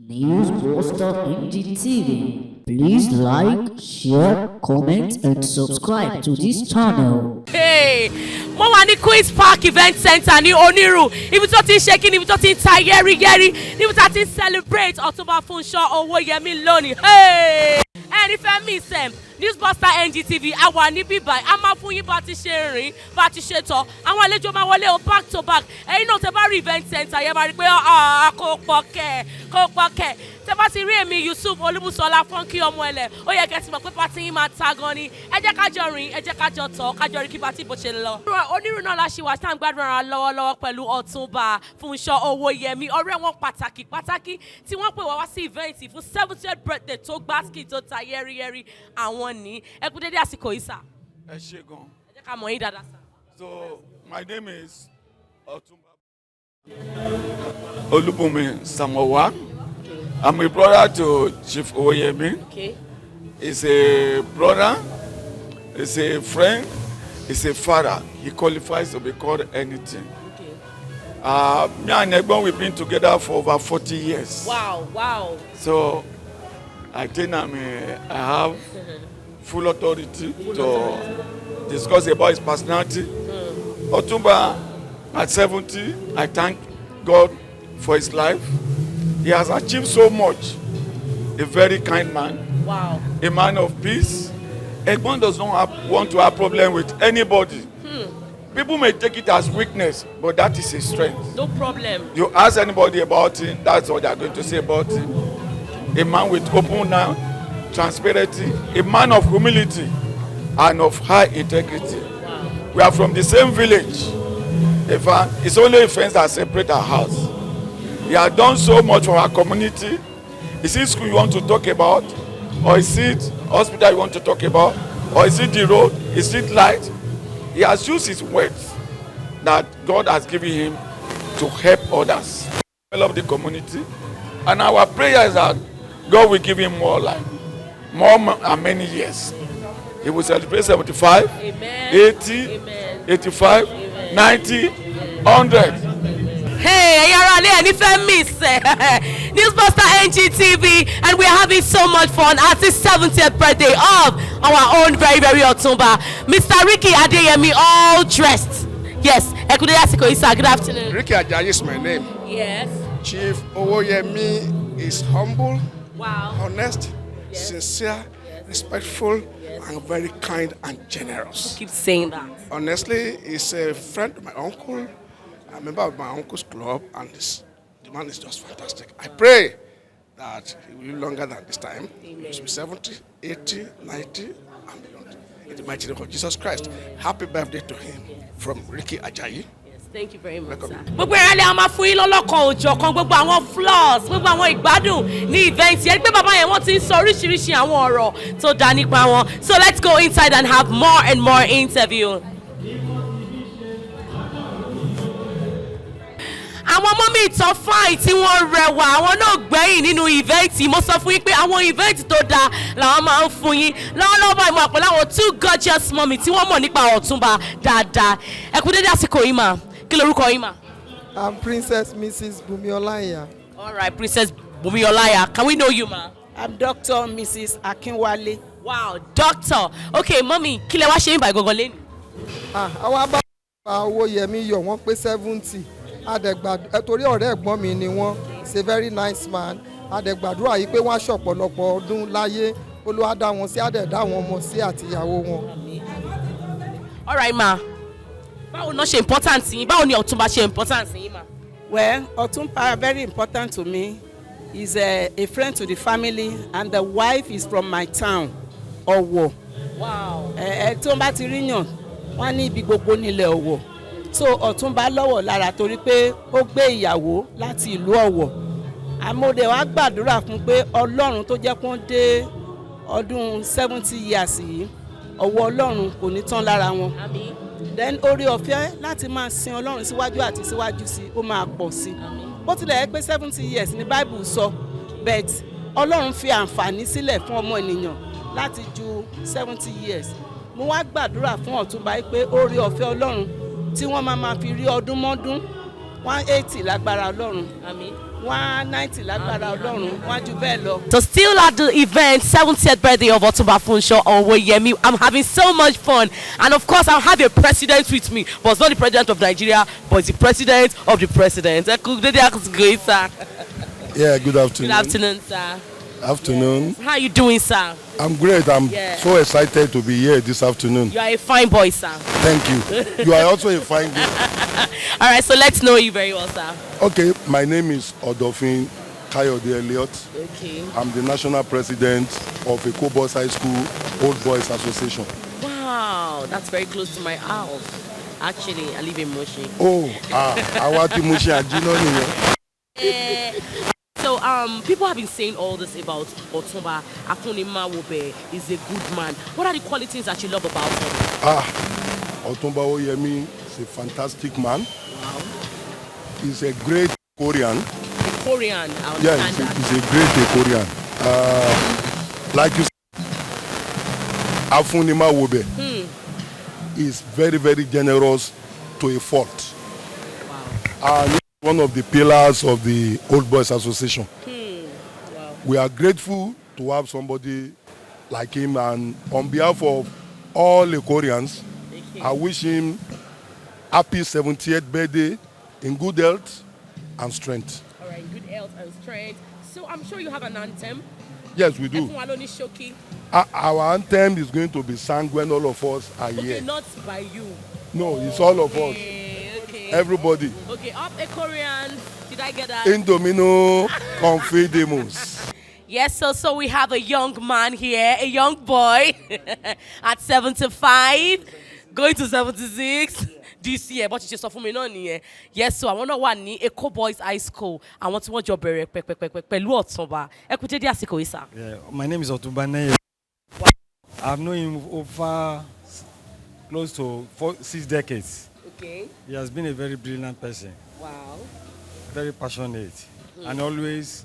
News Poster NGTV. Please like, share, comment, and subscribe to this channel. Hey, mo wà ní Queen's Park Event Center ní Oniru. Ibi tó ti ń ṣe kí ni ibi tó ti ń ta yẹ́rìyẹ́rì. Níbi tó ti ń celebrate Otunba Funsho Owoyemi lónìí. Hey, ẹni fẹ́ mi sẹ́m. Newsbuster NGTV àwa ní bíbáyìí a máa fún yín bá ti ṣe rìn bá ti ṣe tọ́ àwọn àlejò máa wọlé o back to back ẹ̀yin náà tẹ́ bá rí event center yẹn máa rí pé kò pọ̀ kẹ́ tẹ́ bá ti rí èmi Yusuf Olúbùsọ́lá Funky ọmọ ẹlẹ̀ ó yẹ kẹ́ ti mọ̀ pé pàtí yín máa ta gan ni ẹ jẹ́ kájọ rìn ẹ jẹ́ kájọ tọ́ kájọ rí kí pàtí bó ṣe lọ. onírú náà la ṣe wà tá à ń gbádùn ara lọ́wọ́lọ́wọ́ pẹ̀lú Ọ̀túnba Funsho Owoyemi ọ̀rẹ́ wọn pàtàkì tí wọ́n pè wá sí event fún 70th birthday tó gbásíkì tó ta yẹ́rìyẹ́rì àwọn ní ẹ kú dédé àsìkò yìí sà. Ẹ ṣé gan. Ẹ jẹ́ ká mọ̀ yín dáadáa sà. So my name is Otunba Olubunmi Samowa. I'm a brother to Chief Owoyemi. Okay. He's a brother, he's a friend, he's a father. He qualifies to be called anything. Okay. Me and Egbon, we've been together for over 40 years. Wow. So I think I have full authority to discuss about his personality. Otunba, at 70, I thank God for his life. He has achieved so much. A very kind man. Wow. A man of peace. Egbon does not want to have problem with anybody. People may take it as weakness, but that is his strength. No problem. You ask anybody about him, that's what they are going to say about him. A man with open now, transparency, a man of humility and of high integrity. Wow. We are from the same village. In fact, it's only a fence that separates our house. He has done so much for our community. Is it school you want to talk about? Or is it hospital you want to talk about? Or is it the road? Is it light? He has used his words that God has given him to help others, develop the community. And our prayer is that God will give him more life, more and many years. He will celebrate 75, Amen. 80, Amen. 85, Amen. 90, 100. Hey, Newsbuster NGTV, and we're having so much fun at the 70th birthday of our own very Otunba, Mr. Ricky Adeyemi, all dressed. Yes, good afternoon. Ricky Ajayi is my name. Yes. Chief Owoyemi is humble, Wow. honest, Yes. sincere, respectful, and very kind and generous. Keep saying that. Honestly, he's a friend of my uncle, a member of my uncle's club, and the man is just fantastic. I pray that he will live longer than this time. He will be 70, 80, 90, and beyond. In the mighty name of Jesus Christ. Happy birthday to him from Ricky Ajayi. Thank you very much, sir. Gbogbo ẹ̀rẹ́ a máa fún yín lọ́lọ́kan òjọ̀kan gbogbo àwọn flaws gbogbo àwọn ìgbádùn ní event yẹn pé bàbá yẹn wọ́n ti ń sọ oríṣiríṣi àwọn ọ̀rọ̀ tó dá nípa wọn. So let's go inside and have more and more interview. Àwọn ọmọ mi ìtàn fáì tí wọ́n rẹwà àwọn náà gbẹ̀yìn nínú event mo sọ fún yín pé àwọn event tó dáa làwọn máa ń fún yín lọ́wọ́lọ́wọ́ báyìí mo àpò láwọn two gorgeous mommy tí wọ́n mọ̀ nípa Ọ̀túnba dáadáa ẹ kú dédé àsìkò yìí mà. Kí lorúkọ yín mà? I'm Princess Mrs. Bumi-Olaiya. All right, Princess Bumi-Olaiya. Can we know you, ma? I'm Dr. Mrs. Akinwale. Wow, doctor. Okay, mommy, kí lẹ wá ṣe yín báyìí gangan lẹ́nu? Àwa bá Owoyemi yọ̀ wọ́n pé 70. Torí ọ̀rẹ́ ẹ̀gbọ́n mi ni wọ́n. He's a very nice man. Adẹ̀gbàdúrà yìí pé wọ́n á ṣọ̀pọ̀lọpọ̀ ọdún láyé. Olúwa dá wọn sí àdẹ̀dá wọn ọmọ sí àtìyàwó wọn. All right, ma. Báwo náà ṣe important yín? Báwo ni Ọ̀túnba ṣe important yín, ma? Well, Otunba very important to me. He's a friend to the family, and the wife is from my town, Owo. Wow. Tó ń bá ti ríyàn, wọ́n ní ibi gbogbo nílẹ̀ Owo. So Otunba lọ́wọ́ lára torí pé ó gbé ìyàwó láti ìlú Ọ̀wọ̀. Àmọ́dé wa gbàdúrà fún pé Ọlọ́run tó jẹ́ kó dé ọdún 70 years yìí, ọwọ́ Ọlọ́run kò ní tán lára wọn. Àmín. Then orí ọ̀fẹ́ láti máa sin Ọlọ́run síwájú àti síwájú sí ó máa pọ̀ sí. Bó tilẹ̀ yẹ pé 70 years ní Bible sọ, but Ọlọ́run fi àǹfààní sílẹ̀ fún ọmọ ènìyàn láti ju 70 years. Mo wá gbàdúrà fún Ọ̀túnba pé orí ọ̀fẹ́ Ọlọ́run tí wọ́n máa fi rí ọdún mọ́dún 180 lágbára Ọlọ́run. Àmín. 190 lágbára Ọlọ́run, wọ́n á ju bẹ́ẹ̀ lọ. So still at the event, 70th birthday of Otunba Funsho Owoyemi. I'm having so much fun. And of course, I'll have a president with me. But it's not the president of Nigeria, but it's the president of the president. Good, sir. Yeah, good afternoon. Good afternoon, sir. Afternoon. Yes. How are you doing, sir? I'm great. I'm so excited to be here this afternoon. You are a fine boy, sir. Thank you. You are also a fine girl. All right, so let's know you very well, sir. Okay, my name is Odofin Kayode Elliott. Okay. I'm the national president of Eko Boys High School Old Boys Association. Wow, that's very close to my house. Actually, I live in Moshi. Oh, Awati Moshi Ajino. So people have been saying all this about Otunba Afunima-Wobe is a good man. What are the qualities that you love about him? Otunba Owoyemi is a fantastic man. Wow. He's a great Korean. Korean, I understand that. He's a great Korean. Like you said, Afunima-Wobe is very, very generous to a fault. Wow. And one of the pillars of the Old Boys Association. Wow. We are grateful to have somebody like him, and on behalf of all the Koreans, I wish him happy 70th birthday in good health and strength. All right, good health and strength. So I'm sure you have an anthem. Yes, we do. Our anthem is going to be sung when all of us are here. Okay, not by you. No, it's all of us. Okay. Everybody. Okay, up a Korean. Did I get that? Indomino Confidemus. Yes, so we have a young man here, a young boy at 75, going to 76 this year. But you just for me no here. Yes, so I want to one ni Eko Boys High School. I want to watch your bere pẹ̀lú Otunba. Ẹ kú dédé àsìkò yìí, sir. Yeah, my name is Otunba. I've known him over close to 6 decades. Okay. He has been a very brilliant person. Wow. Very passionate. And always,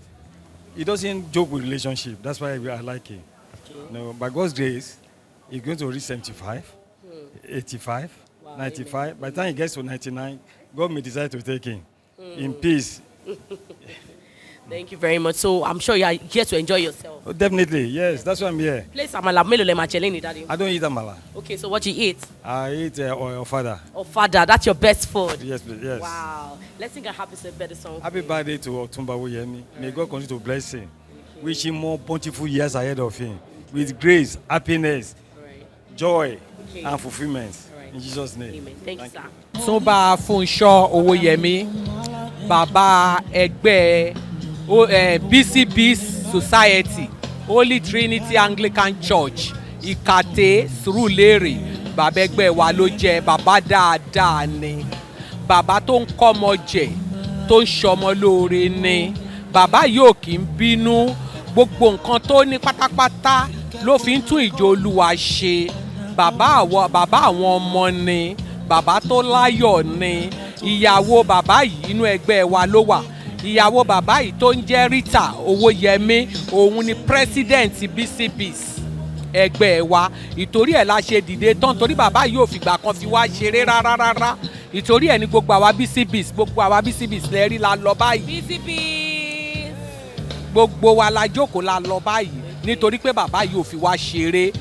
he doesn't joke with relationship. That's why I like him. Okay. No, by God's grace, he's going to reach 75, 85, wow, 95. Amen. By the time he gets to 99, God may decide to take him in peace. Thank you very much. So I'm sure you are here to enjoy yourself. Oh, definitely, yes. That's why I'm here. Place amala mélòó lẹ máa jẹ lẹ́ni, daddy? I don't eat amala. Okay, so what you eat? I eat ofada. Ofada, that's your best food? Yes, please, yes. Wow. Let's sing a happy birthday song. Happy birthday to Otunba Owoyemi. May God continue to bless him. Wish him more bountiful years ahead of him. With grace, happiness, joy, and fulfillment. In Jesus' name. Amen. Thank you, sir. Otunba Funsho Owoyemi, Baba Egbe BCB Society, Holy Trinity Anglican Church, Ikate, Surulere, Baba Egbe wa ló jẹ́, bàbá dáadáa ni, bàbá tó ń kọ́mọ jẹ, tó ń ṣọmọ lóore ni, bàbá yóò kì í bínú, gbogbo nǹkan tó ní pátápátá ló fi ń tún ìjọ Olúwa ṣe, bàbá àwọn ọmọ ni, bàbá tó láyọ̀ ni, ìyàwó bàbá yìí inú ẹgbẹ́ wa ló wà. Ìyàwó bàbá yìí tó ń jẹ́ Rita Owóyẹmí, òun ni president BCBs ẹgbẹ́ wa. Ìtorí ẹ̀ la ṣe dìde tán, torí bàbá yìí ò fìgbà kan fi wá ṣeré rárá. Ìtorí ẹ̀ ní gbogbo àwa BCBs lẹ́rí la lọ báyìí. BCBs. Gbogbo wa la jókòó la lọ báyìí nítorí pé bàbá yìí ò fi wá ṣeré.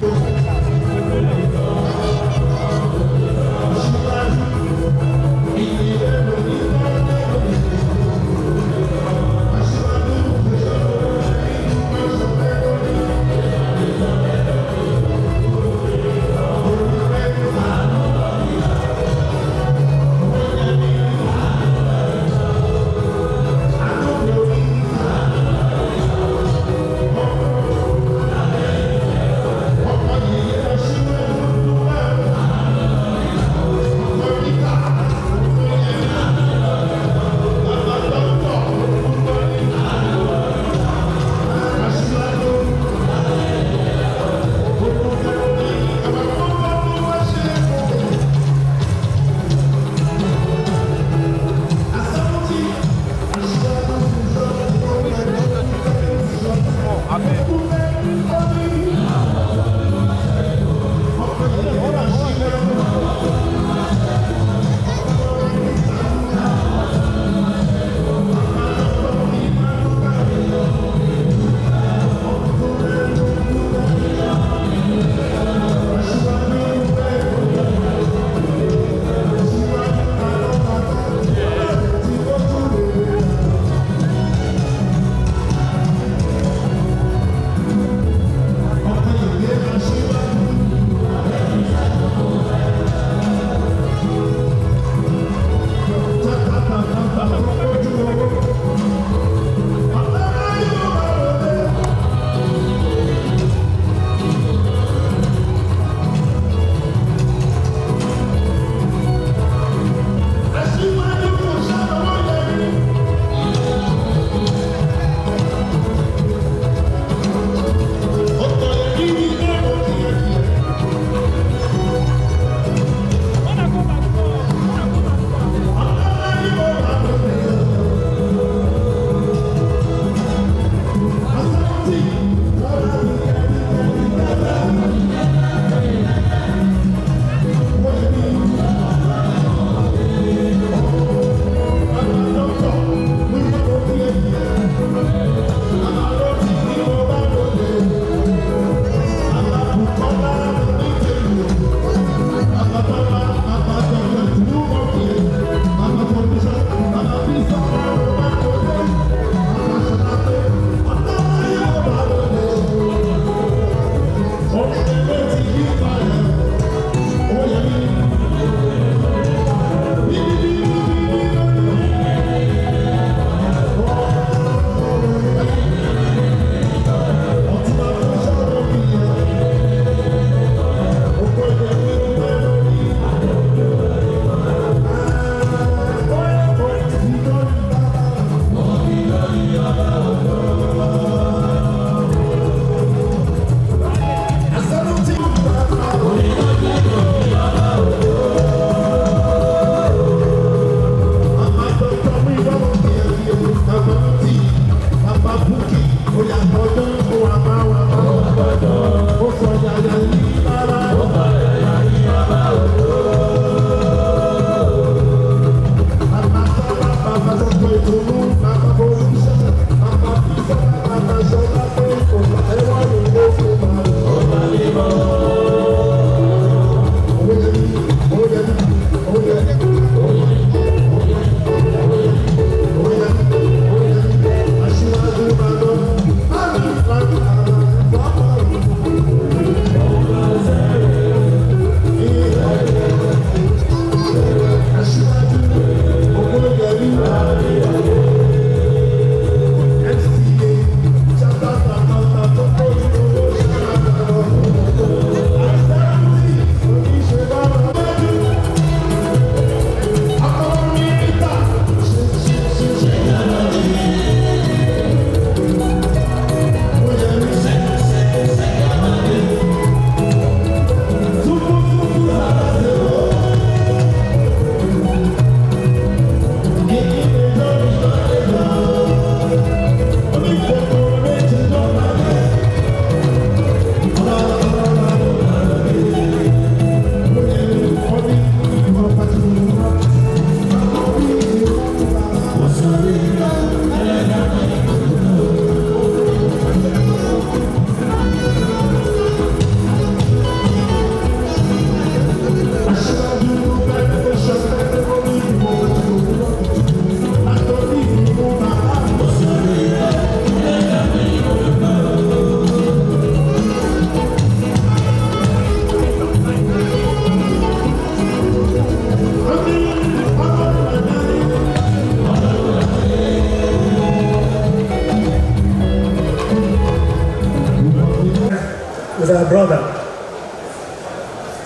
our brother.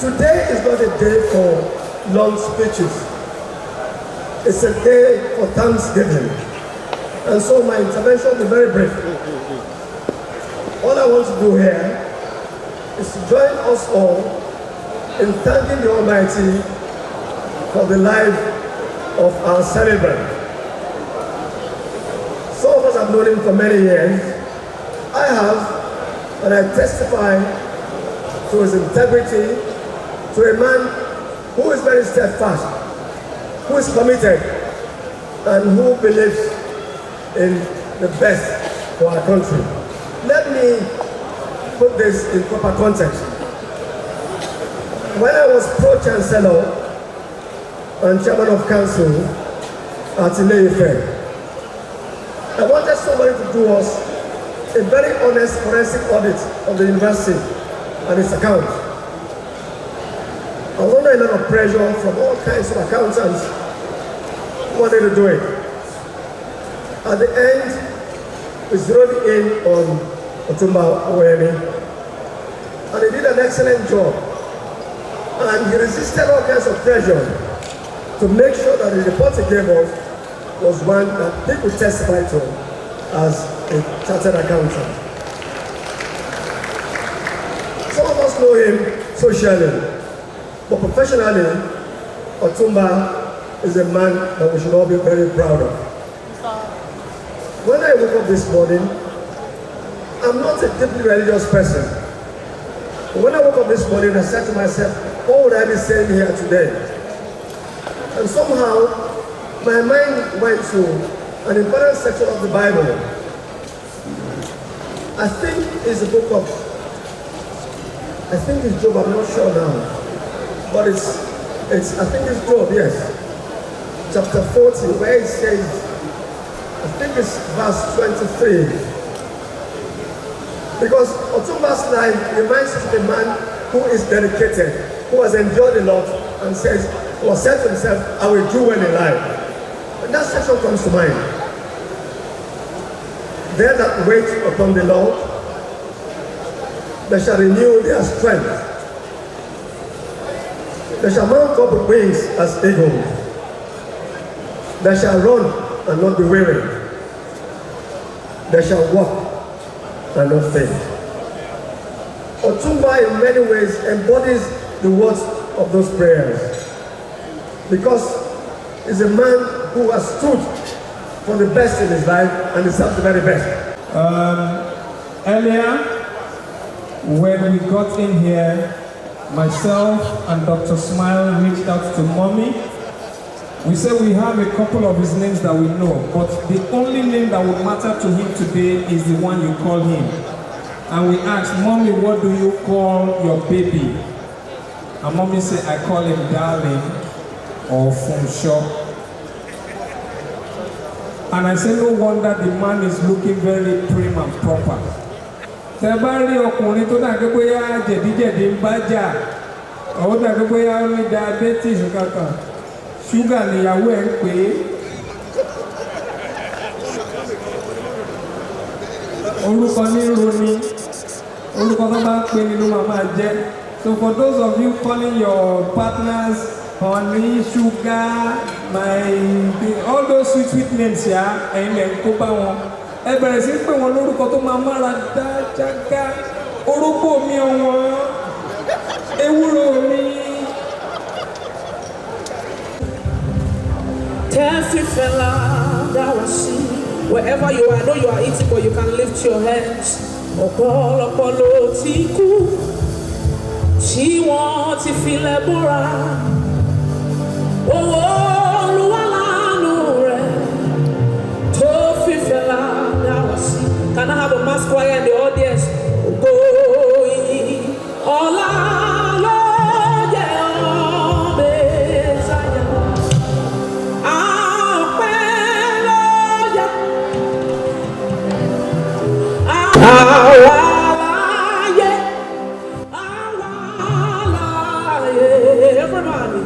Today is not a day for long speeches. It's a day for Thanksgiving. And so my intervention will be very brief. All I want to do here is to join us all in thanking the Almighty for the life of our celebrant. Some of us have known him for many years. I have, and I testify to his integrity, to a man who is very steadfast, who is committed, and who believes in the best for our country. Let me put this in proper context. When I was Pro-Chancellor and Chairman of Council at Ile-Ife, I wanted somebody to do us a very honest forensic audit of the university and its accounts. I was under a lot of pressure from all kinds of accountants who wanted to do it. At the end, we zeroed in on Otunba Owoyemi, and he did an excellent job. And he resisted all kinds of pressure to make sure that the report he gave us was one that he could testify to as a chartered accountant. Some of us know him socially, but professionally, Otunba is a man that we should all be very proud of. When I woke up this morning, I'm not a deeply religious person. But when I woke up this morning, I said to myself, what would I be saying here today? And somehow, my mind went to an important section of the Bible. I think it's the book of, I think it's Job, I'm not sure now. But it's I think it's Job, yes. Chapter 40, where it says, I think it's verse 23. Because Otunba's life reminds us of a man who is dedicated, who has endured a lot, and says, or said to himself, I will do well in life. And that section comes to mind. They that wait upon the Lord, they shall renew their strength. They shall mount up with wings as eagles. They shall run and not be weary. They shall walk and not faint. Otunba in many ways embodies the words of those prayers, because he's a man who has stood for the best in his life and deserves the very best. Earlier, when we got in here, myself and Dr. Smile reached out to Mommy. We said we have a couple of his names that we know, but the only name that would matter to him today is the one you call him. And we asked, Mommy, what do you call your baby? And Mommy said, I call him Darling or Funsho. And I said, no wonder the man is looking very prim and proper. Tẹ́bárí ọkùnrin tó dàgbé bóyá jẹ̀díjẹ̀dí ń bá jà, ó dàgbé bóyá ó ní diabetes kankan, ṣúgà níyàwó ẹ̀ ń pè é. Orúkọ ní Roni, orúkọ tó bá ń pè ní ló máa jẹ́. So for those of you calling your partners honey, sugar, all those sweet names, yeah, ẹ̀yin lẹ̀ ń kó bá wọn. Ẹ bẹ̀rẹ̀ sí pé wọn lórúkọ tó máa mára dá jágá, orúkọ mi ọ̀wọ́n, ewúro mi. Wherever you are, I know you are eating, but you can lift your hands. Ọ̀pọ̀lọpọ̀ ló ti kú, tí wọ́n ti filẹ̀ bóra. Owó Olúwa láàánú rẹ̀ tó fífẹ́ lára wá sí. Can I have a mass choir in the audience? Ògo yìí ọlá ló jẹ́ Mèsáyà. Àpẹ́ ló jẹ́. Àwa láyé. Everybody.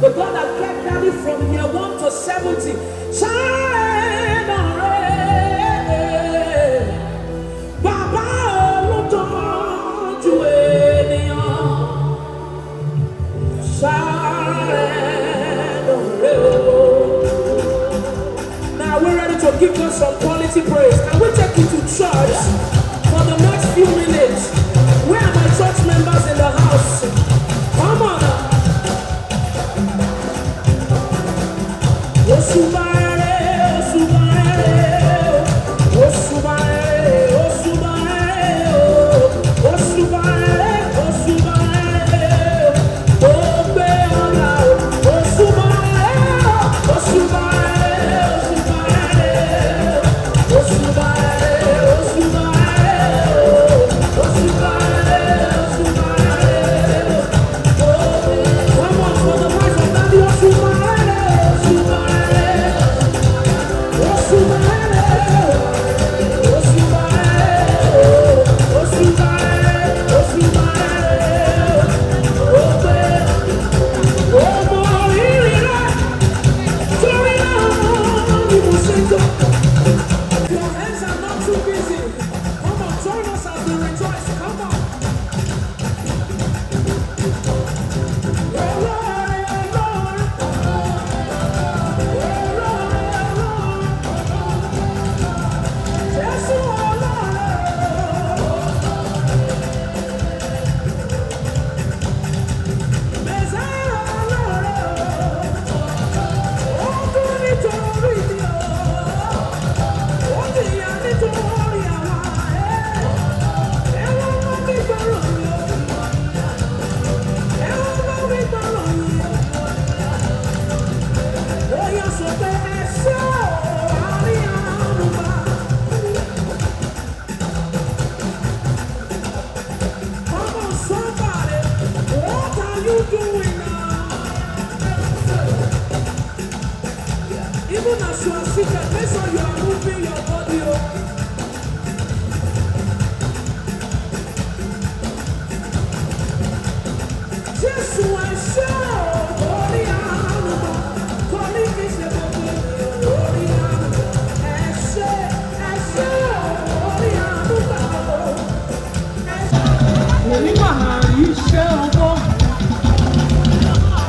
The God that kept daddy from year 1 to 70. Shine on red. Baba Okonjo-Iweala. Shine on red. Now we're ready to give God some quality praise. Can we take you to church for the next few minutes? Where are my church members in the house? Come on. Osubare, Osubare, Osubare, Osubare, Osubare, Osubare, Obe Ola, Osubare, Osubare, Osubare, Osubare, Osubare, Osubare. Come on for the life of Daddy Osubare. Your hands are not too busy. Come on, join us as we rejoice. Come on. Even as you are seated, make sure you are moving your body. Just to ensure, body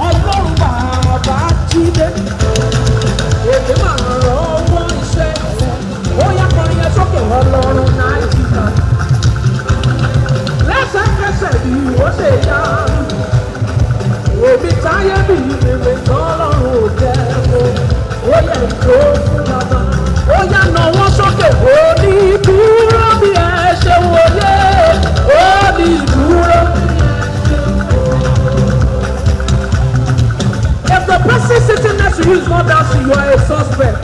Ọlọ́run bàbá jíde. Èdè máa rọ́wọ́ iṣẹ́ fún. Ó yá kọrin yẹn sókè Ọlọ́run Nàìjíríà. Lẹ́sẹ̀kẹsẹ̀ bí ó ṣe yá. Òbí táyé bí ìrìn tọ́lọ́run ò jẹ́ o. Ó yẹ kó fún bàbá. Ó yá nawọ́ sókè. Ó ní dúró bí ẹ ṣe wọlé. Ó ní dúró. If the person sitting next to you is not dancing, you are a suspect.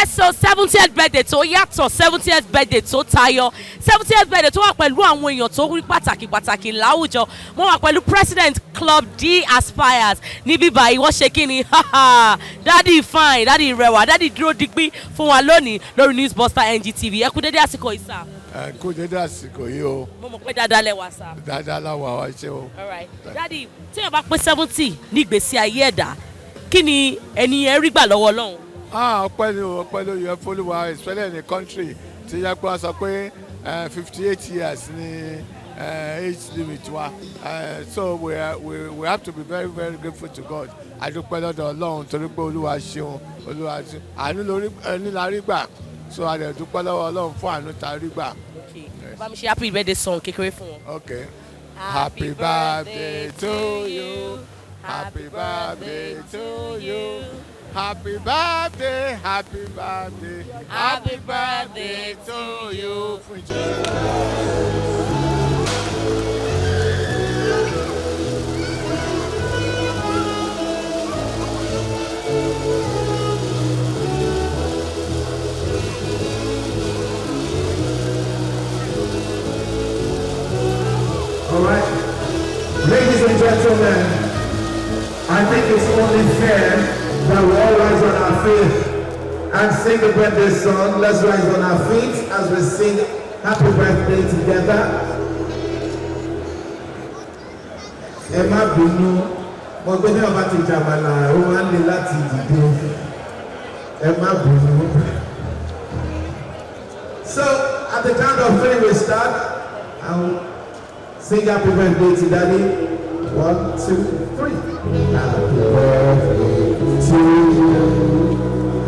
Yes, so 70th birthday tó yàtọ̀ 70th birthday tó tayọ 70th birthday tó wà pẹ̀lú àwọn èèyàn tó rí pàtàkì láwùjọ. Mo wà pẹ̀lú President Club D Aspires níbí báyìí wọ́n ṣe kí ni Daddy fine Daddy rẹwà Daddy dúró digbí fún wa lónìí lórí Newsbuster NGTV. Ẹ kú dédé àsìkò yìí sá. Kú dédé àsìkò yìí o. Mo mọ̀ pé dáadáa lẹ wà sá. Dáadáa la wà wá ṣe o. All right. Daddy tí èèyàn bá pé 70 ní ìgbésí ayé ẹ̀dá kí ni ẹni yẹn rí gbà lọ́wọ́ Ọlọ́run? Ọpẹ́ ni o, ọpẹ́ ló yẹ fÓlúwa, especially in the country tí yẹ pé wọ́n sọ pé 58 years ni age limit wa. So we have to be very very grateful to God. Adúpẹ́ lọ́dọ̀ Ọlọ́run torí pé Olúwa ṣeun, Olúwa ṣeun. Àánú lórí ẹni la rí gbà. So a dẹ̀ dúpẹ́ lọ́wọ́ Ọlọ́run fún àánú tá a rí gbà. Okay. Bá mi ṣe happy birthday song kékeré fún wọn. Okay. Happy birthday to you. Happy birthday to you. Happy birthday, happy birthday, happy birthday to you. All right, ladies and gentlemen, I think it's only fair that we all rise on our feet and sing the birthday song. Let's rise on our feet as we sing happy birthday together. Ẹ má bínú, mo gbé ní ọba ti jàmàlà, ó máa ń le láti dìde. Ẹ má bínú. So at the count of 3 we start. I'll sing happy birthday to Daddy. 1, 2, 3. Happy birthday to you.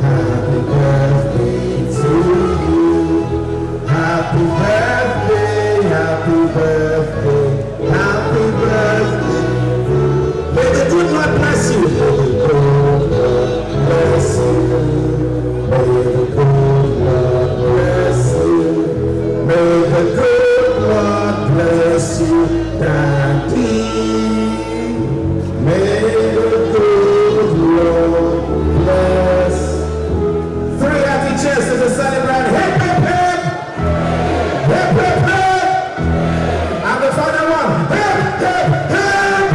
Happy birthday to you. Happy birthday, happy birthday, happy birthday. May the good Lord bless you. May the good Lord bless you. May the good Lord bless you. May the good Lord bless you, Daddy. May the good Lord bless. 3 happy cheers to the celebrant. Hip, hip, hip. Hip, hip, hip. And the final one. Hip, hip, hip.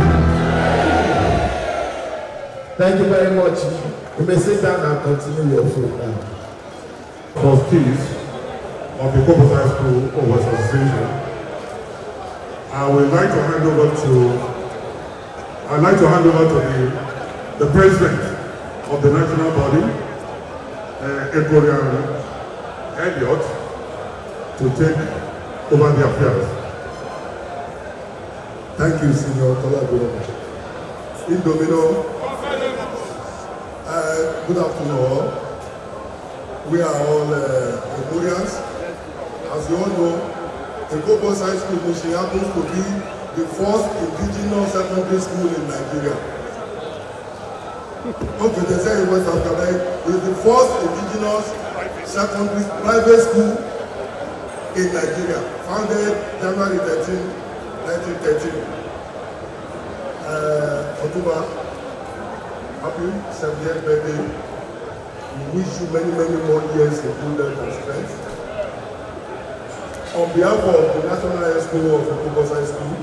Thank you very much. You may sit down and continue your food now. Trustees of the Corporate High School of West Association, I would like to hand over to the president of the national body, Ekorian Elliot, to take over the affairs. Thank you, Senior Collaborator. Indomino, good afternoon all. We are all Ekorians. As you all know, the Goose High School Mushin happens to be the first indigenous secondary school in Nigeria. Okay, they say in West Africa, it is the first indigenous secondary private school in Nigeria, founded January 13, 1913. Otunba, happy 70th birthday. We wish you many, many more years of good health and strength. On behalf of the National High School of the Goose High School,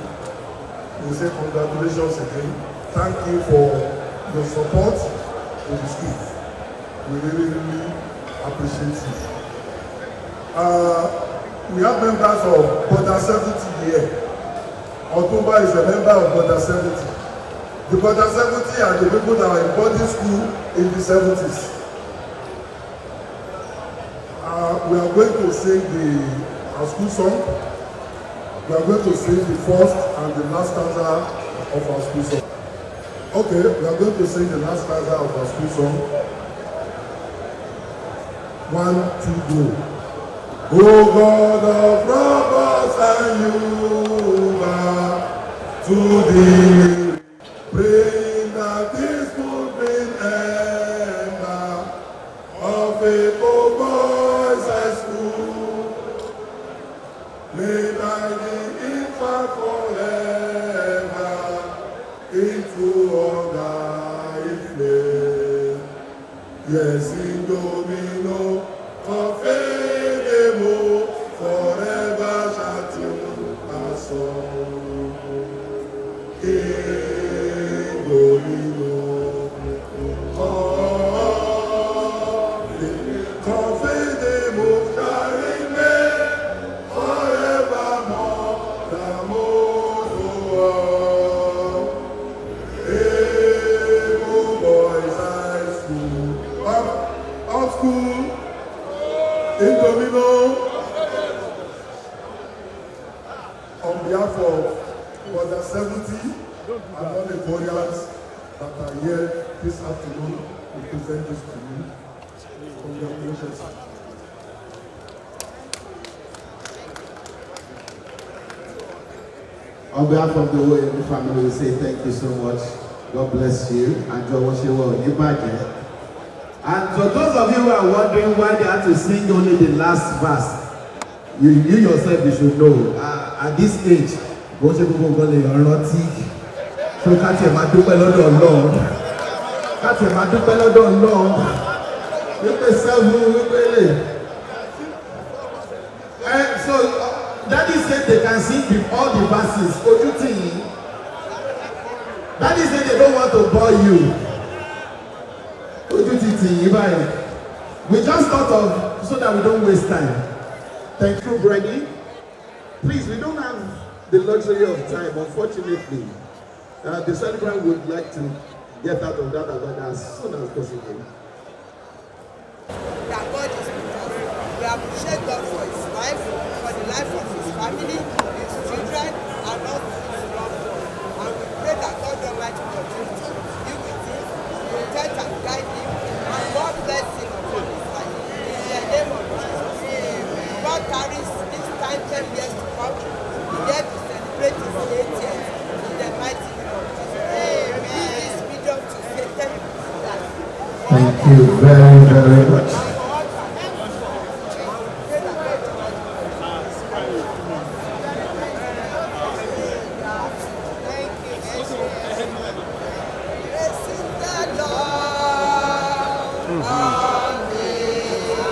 we say congratulations again. Thank you for your support to the school. We really, really appreciate it. We have members of Border 70 here. Otunba is a member of Border 70. The Border 70 are the people that are in boarding school in the 70s. We are going to sing our school song. We are going to sing the first and the last stanza of our school song. Okay, we are going to sing the last stanza of our school song. 1, 2, go. Oh God of robbers and you to thee, praying that this would bring end of a boys high school. May thy be infant forever into all thy flame. Yes, Indomino, confidemo, forever shall you pass on. Indomino, confidemo, shall remain forevermore. The school in Domino, on behalf of more than 70 and all the Koreans that are here this afternoon, we present this to you. Congratulations. On behalf of the Owoyemi family, we say thank you so much. God bless you. And God wish you well. And for those of you who are wondering why they had to sing only the last verse, you yourself, you should know. At this age, most people go to erotic. So can't you imagine Lord? Can't you imagine Lord? You pay 7, you pay. So Daddy said they can sing all the verses. What do you think? Daddy said they don't want to bore you. We just thought of so that we don't waste time. Thank you, Brady. Please, we don't have the luxury of time, unfortunately. The celebrant would like to get out of that event as soon as possible. That God is with us. We appreciate God for his life, for the life of his family, his children, and also his loved ones. And we pray that God Almighty continue to be with him, protect and guide him, and God bless him upon his life. In the name of Jesus. God carries this time 10 years to come. We get to celebrate his 80th in the mighty name of Jesus. We use this medium to say thank you. Thank you very, very much.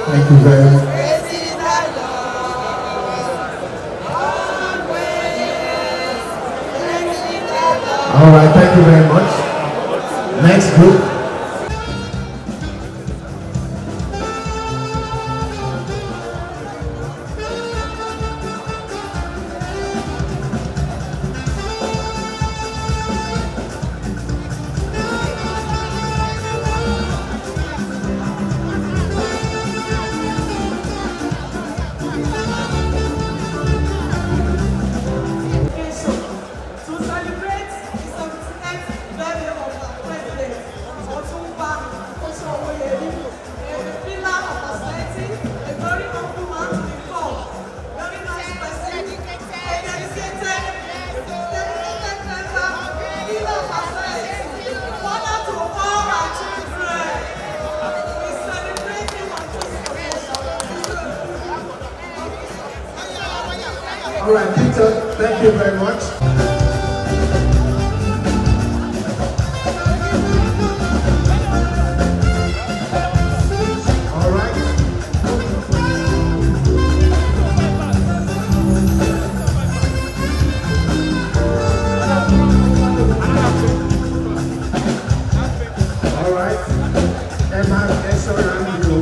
Thank you very much. All right, thank you very much. Next group. All right, Peter, thank you very much. All right. All right. Emma, yes, around you.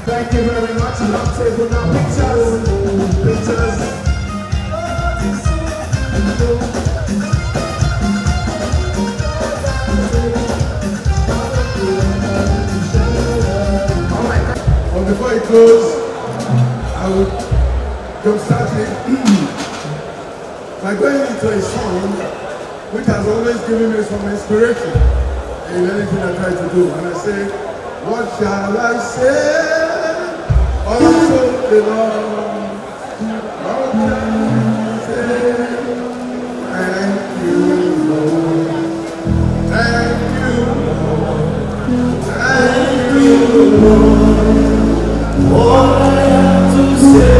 Thank you very much. Love table now. Pictures. All right. Well, before I close, I would jump start it by going into a song which has always given me some inspiration in anything I try to do. And I say, what shall I say? Also the Lord, what can I say? Thank you, Lord. Thank you, Lord. Thank you, Lord. All I have to say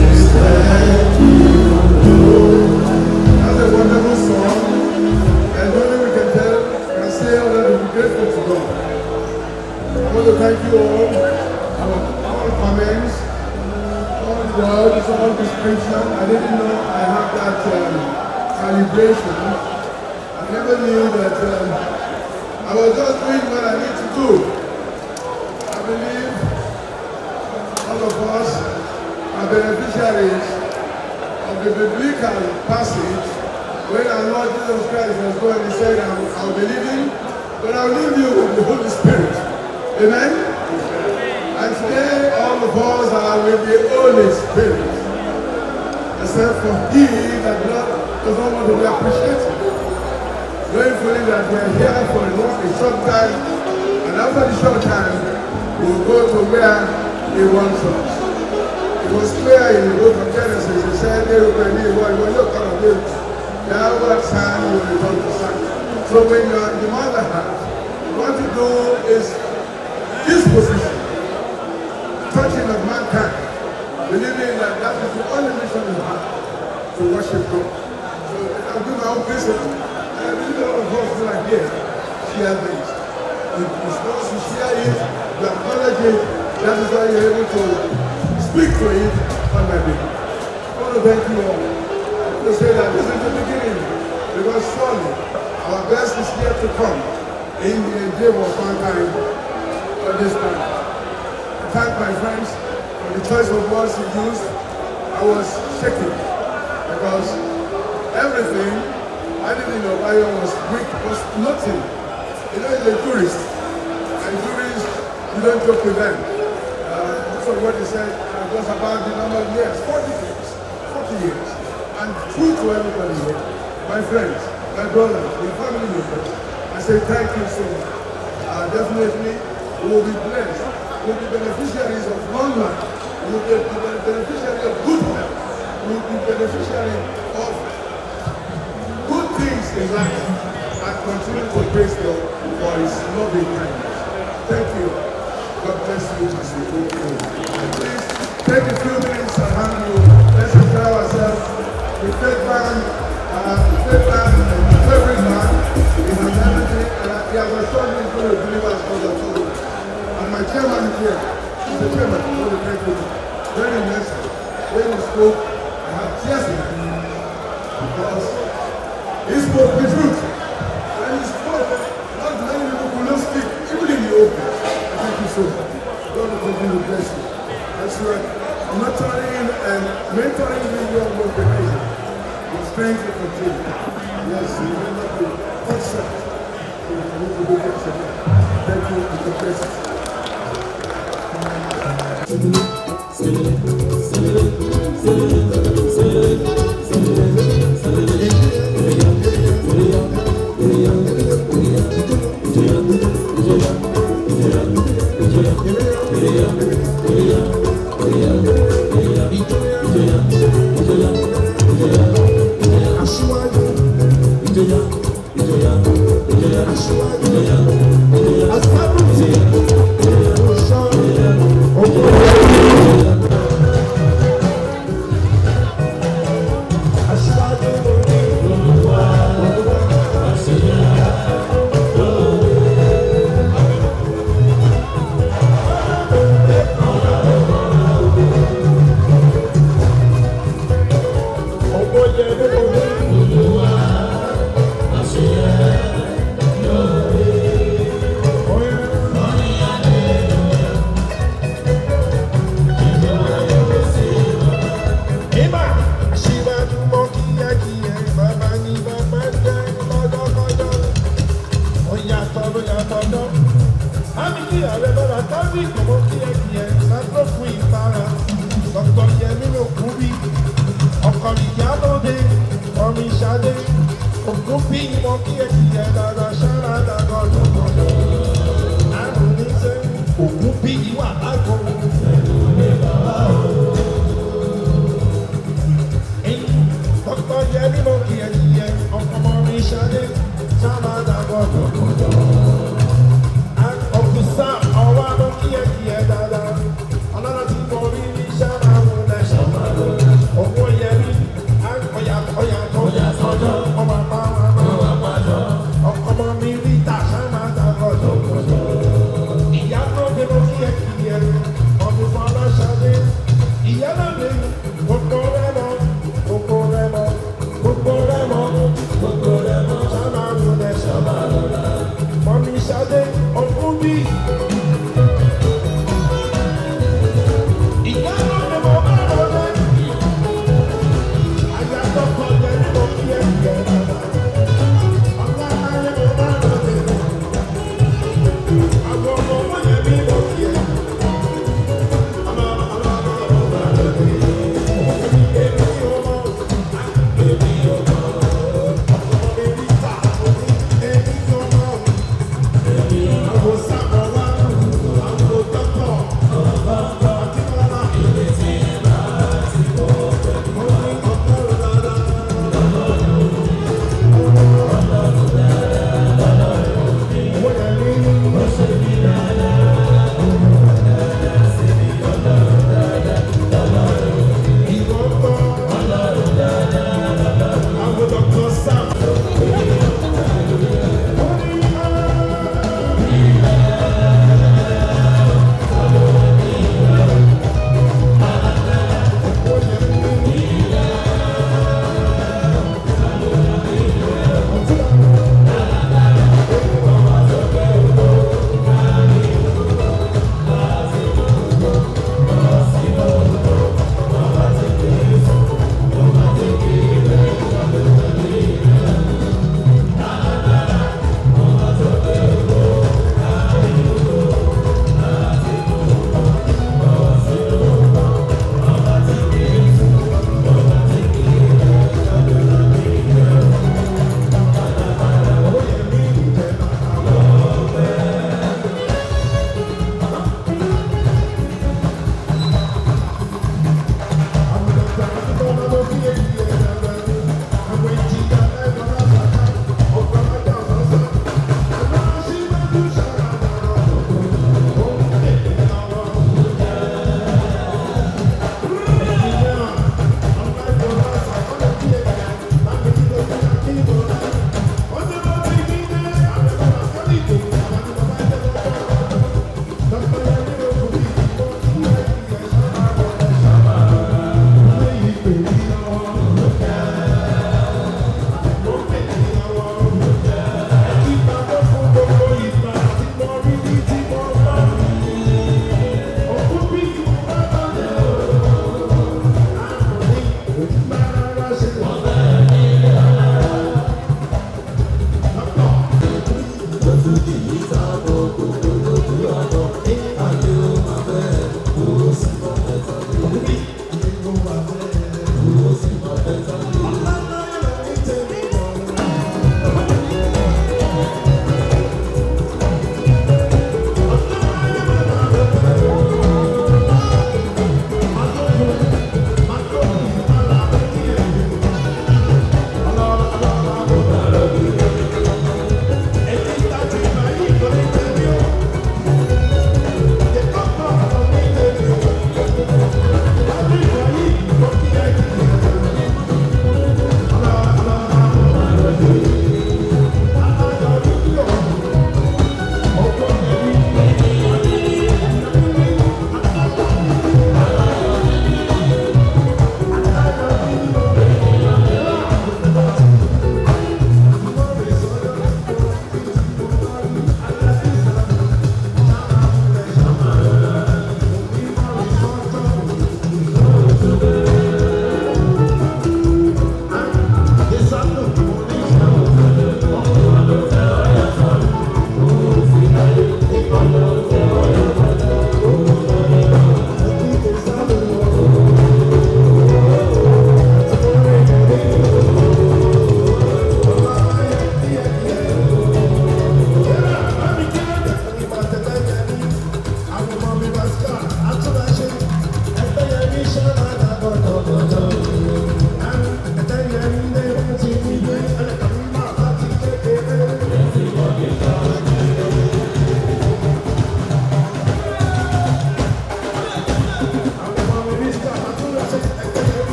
is thank you, Lord. I have that calibration. I never knew that I was just doing what I need to do. I believe all of us are beneficiaries of the biblical passage when our Lord Jesus Christ was going, he said, I'll be leaving, but I'll leave you with the Holy Spirit. Amen? And today all of us are with the Holy Spirit. Except for he that does not want to be appreciated. Knowing fully that we are here for a short time, and after the short time, we will go to where he wants us. It was clear in the book of Genesis, he said, so when you're in the mother heart, what you do is disposition, touching of mankind, believing that that is the only mission you have to worship God. So I'll do my own visit. And I believe a lot of us who are here share this. It's once you share it, you acknowledge it, that is why you're able to speak to it on my behalf. I want to thank you all. I want to say that this is the beginning, because surely our best is yet to come in the endeavor of mankind at this time. I thank my friends for the choice of words he used. I was shaking because everything I didn't know why I was weak, was nothing. You know, he's a tourist, and tourists, you don't joke with them. That's what he said was about the number of years, 40 years, 40 years. And true to everybody here, my friends, my brothers, my family members, I say thank you so much. Definitely, we will be blessed. We will be beneficiaries of long life. We will be beneficiaries of good health. We will be beneficiaries of good things in life. And continue to praise God for His loving kindness. Thank you. God bless you as we go through. Please take a few minutes around you. Let's enjoy ourselves. The faith band, favorite man, he has everything, and he has assured me to deliver as God has told him. And my chairman is here. He's the chairman. He's going to thank you. Very nice. When he spoke, I had tears in my eyes. Because he spoke the truth. When he spoke, not many people could not speak, even in the open. Thank you so much. God will continue to bless you. That's right. Nurturing and mentoring the young generation. Your strength will continue. Yes, you will not be concept. You will be concept. Thank you for the blessings.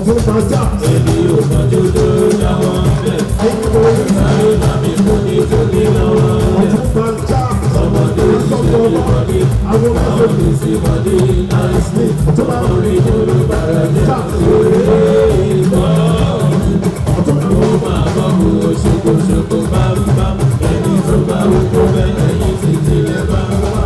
Otunba tax. Èmi ò kọjú tó dáwọ́ bẹ̀. Sáré bàbí kò ní tó ní lọ́wọ́ bẹ̀. Otunba tax. Ọmọdé ìṣẹ̀lẹ̀ ìbọ̀dí. Àwọn òfìsì bọ̀dí náìsí. Orí ìjọba bàrà jẹ́ orí ìgbọ́. Ó máa bọ́ mu ṣokoṣoko bámbám. Ẹni tó bá wù kó bẹ́ẹ̀ yìí ti tilẹ̀ bá wà.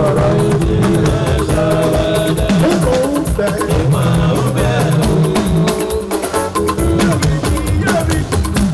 Ọ̀rọ̀